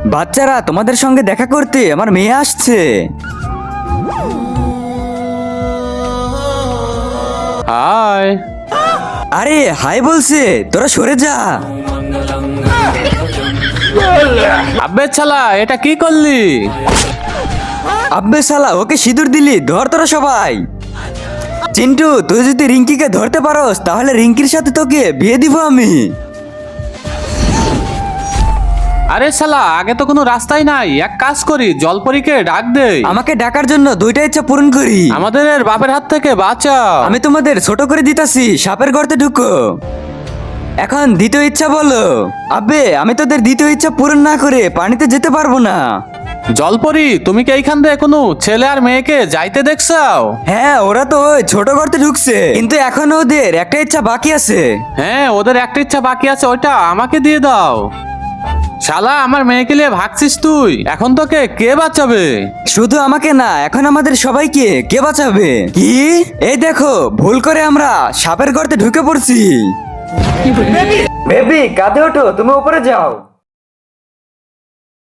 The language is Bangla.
বাচ্চারা, তোমাদের সঙ্গে দেখা করতে আমার মেয়ে আসছে। হাই। আরে হাই বলছে, তোরা সরে যা। আব্বে শালা, এটা কি করলি? আব্বে শালা, ওকে সিঁদুর দিলি, ধর তোরা সবাই। চিন্টু, তুই যদি রিঙ্কিকে ধরতে পারোস তাহলে রিঙ্কির সাথে তোকে বিয়ে দিব আমি। আরে শালা, আগে তো কোনো রাস্তাই নাই। এক কাজ করি, জলপরীকে ডাক দেই। আমাকে ডাকার জন্য দুইটা ইচ্ছা পূরণ করি। আমাদের বাপের হাত থেকে বাঁচাও। আমি তোমাদের ছোট করে দিতাছি, সাপের গর্তে ঢুকো। এখন দ্বিতীয় ইচ্ছা বলো। আব্বে, আমি তোদের দ্বিতীয় ইচ্ছা পূরণ না করে পানিতে যেতে পারবো না। জলপরি, তুমি কি এইখান দিয়ে কোনো ছেলে আর মেয়েকে যাইতে দেখছাও? হ্যাঁ, ওরা তো ওই ছোট গর্তে ঢুকছে, কিন্তু এখনো ওদের একটা ইচ্ছা বাকি আছে। হ্যাঁ, ওদের একটা ইচ্ছা বাকি আছে, ওইটা আমাকে দিয়ে দাও। শালা, আমার মেয়েকে নিয়ে ভাগছিস তুই? এখন তোকে কে বাঁচাবে? শুধু আমাকে না, এখন আমাদের সবাইকে কে বাঁচাবে? কি? এই দেখো, ভুল করে আমরা সাপের গর্তে ঢুকে পড়ছি। বেবি, কাঁধে ওঠো, তুমি উপরে যাও।